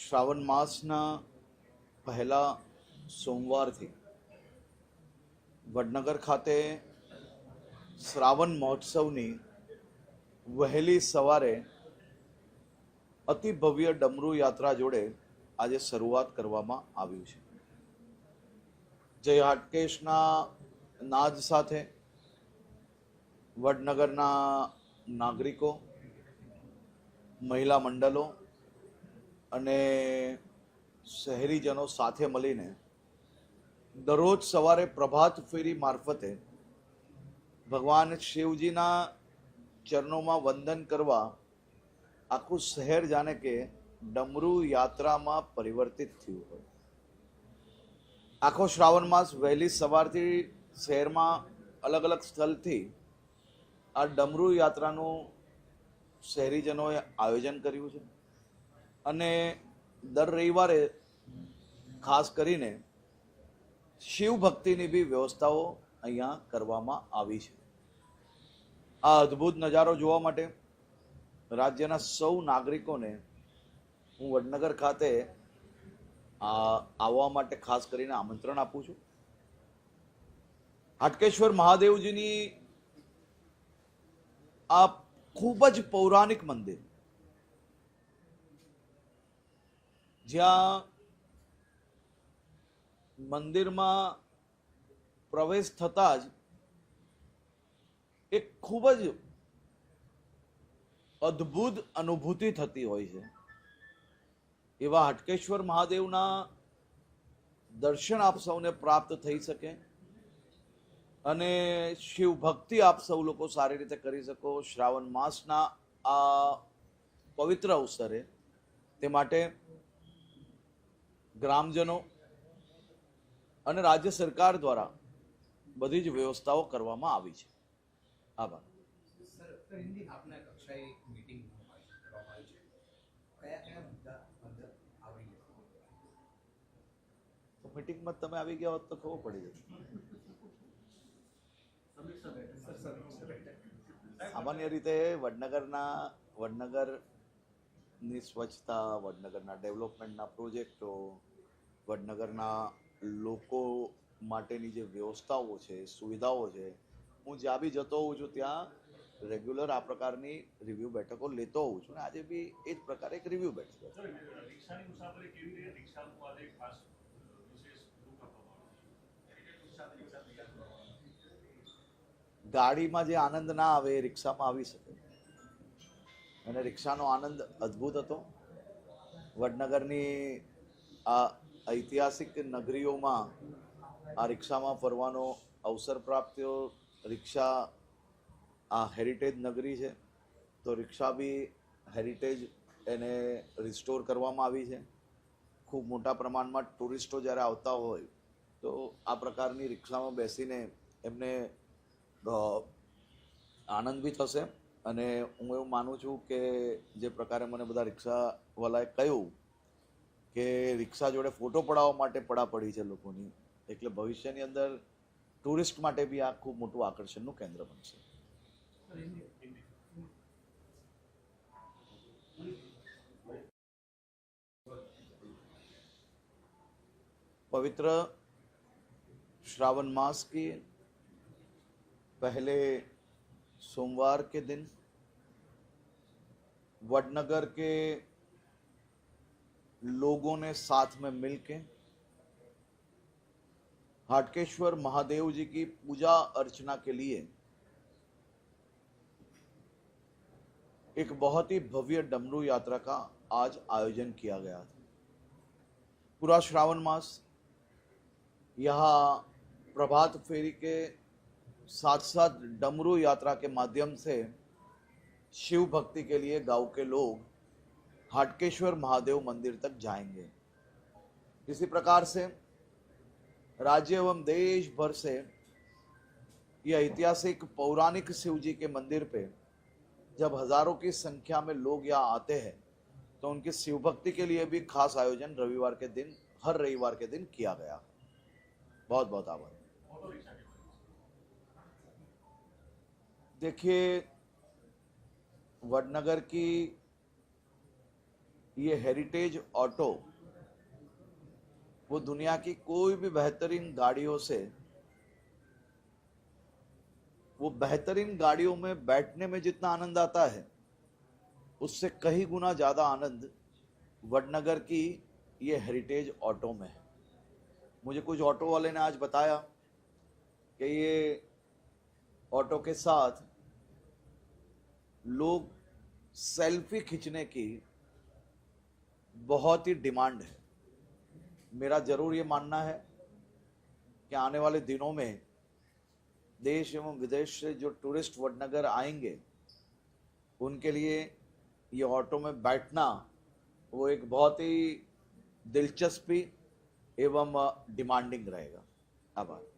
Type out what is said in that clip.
શ્રાવણ માસના પહેલા સોમવારથી વડનગર ખાતે શ્રાવણ મહોત્સવની વહેલી સવારે અતિ ભવ્ય ડમરૂ યાત્રા જોડે આજે શરૂઆત કરવામાં આવ્યું છે। જય હાટકેશના નાદ સાથે વડનગરના નાગરિકો, મહિલા મંડળો અને શહેરીજનો સાથે મળીને દરરોજ સવારે પ્રભાત ફેરી મારફતે ભગવાન શિવજીના ચરણોમાં વંદન કરવા આખું શહેર જાણે કે ડમરૂ યાત્રામાં પરિવર્તિત થયું હોય। આખો શ્રાવણ માસ વહેલી સવારથી શહેરમાં અલગ અલગ સ્થળથી આ ડમરૂ યાત્રાનું શહેરીજનોએ આયોજન કર્યું છે અને દર રવિવારે ખાસ કરીને શિવ ભક્તિની બી વ્યવસ્થાઓ અહીંયા કરવામાં આવી છે। આ અદ્ભુત નજારો જોવા માટે રાજ્યના સૌ નાગરિકોને હું વડનગર ખાતે આવવા માટે ખાસ કરીને આમંત્રણ આપું છું। હાટકેશ્વર મહાદેવજીની આ ખૂબ જ પૌરાણિક મંદિર, જ્યાં મંદિરમાં પ્રવેશ થતા જ એક ખૂબ જ અદ્ભુત અનુભૂતિ થતી હોય છે। એવા હાટકેશ્વર મહાદેવના દર્શન આપ સૌને પ્રાપ્ત થઈ શકે અને શિવ ભક્તિ આપ સૌ લોકો સારી રીતે કરી શકો શ્રાવણ માસના આ પવિત્ર અવસરે, તે માટે ગ્રામજનો અને રાજ્ય સરકાર દ્વારા બધી જ વ્યવસ્થાઓ કરવામાં આવી છે। આભાર। મીટિંગમાં તમે આવી ગયા હોત તો ખબર પડી જાય। સામાન્ય રીતે વડનગરની સ્વચ્છતા, વડનગરના ડેવલપમેન્ટના પ્રોજેક્ટો, વડનગરના લોકો માટેની જે વ્યવસ્થાઓ છે, સુવિધાઓ છે, હું જ્યાં બી જતો હોઉં છું ત્યાં રેગ્યુલર આ પ્રકારની રિવ્યુ બેઠકો લેતો હોઉં છું ને આજે બી એ જ પ્રકારે એક રિવ્યુ બેઠક। ગાડીમાં જે આનંદ ના આવે એ રિક્ષામાં આવી શકે અને રિક્ષાનો આનંદ અદ્ભુત હતો। વડનગરની આ ઐતિહાસિક નગરીઓમાં આ રિક્ષામાં ફરવાનો અવસર પ્રાપ્ત થયો। રિક્ષા આ હેરિટેજ નગરી છે તો રિક્ષા બી હેરિટેજ એને રિસ્ટોર કરવામાં આવી છે। ખૂબ મોટા પ્રમાણમાં ટુરિસ્ટો જ્યારે આવતા હોય તો આ પ્રકારની રિક્ષામાં બેસીને એમને આનંદ બી થશે અને હું એવું માનું છું કે જે પ્રકારે મને બધા રિક્ષાવાલાએ કહ્યું કે રિક્ષા જોડે ફોટો પડાવવા માટે પડાપડી છે લોકોની, એટલે ભવિષ્યની અંદર ટુરિસ્ટ માટે બી આ ખૂબ મોટું આકર્ષણનું કેન્દ્ર બનશે। पवित्र श्रावण मास की पहले सोमवार के दिन वडनगर के लोगों ने साथ में मिलकर हाटकेश्वर महादेव जी की पूजा अर्चना के लिए एक बहुत ही भव्य डमरू यात्रा का आज आयोजन किया गया था। पूरा श्रावण मास यहाँ प्रभात फेरी के साथ साथ डमरू यात्रा के माध्यम से शिव भक्ति के लिए गांव के लोग हाटकेश्वर महादेव मंदिर तक जाएंगे। इसी प्रकार से राज्य एवं देश भर से यह ऐतिहासिक पौराणिक शिव जी के मंदिर पे जब हजारों की संख्या में लोग यहाँ आते हैं तो उनकी शिव भक्ति के लिए भी खास आयोजन हर रविवार के दिन किया गया। बहुत बहुत आभार। देखिए, वडनगर की ये हेरिटेज ऑटो वो दुनिया की कोई भी बेहतरीन गाड़ियों से, वो बेहतरीन गाड़ियों में बैठने में जितना आनंद आता है उससे कई गुना ज़्यादा आनंद वडनगर की ये हेरिटेज ऑटो में है। मुझे कुछ ऑटो वाले ने आज बताया कि ये ऑटो के साथ लोग सेल्फी खींचने की बहुत ही डिमांड है। मेरा जरूर ये मानना है कि आने वाले दिनों में देश एवं विदेश से जो टूरिस्ट वडनगर आएंगे उनके लिए ये ऑटो में बैठना वो एक बहुत ही दिलचस्पी एवं डिमांडिंग रहेगा। आभार।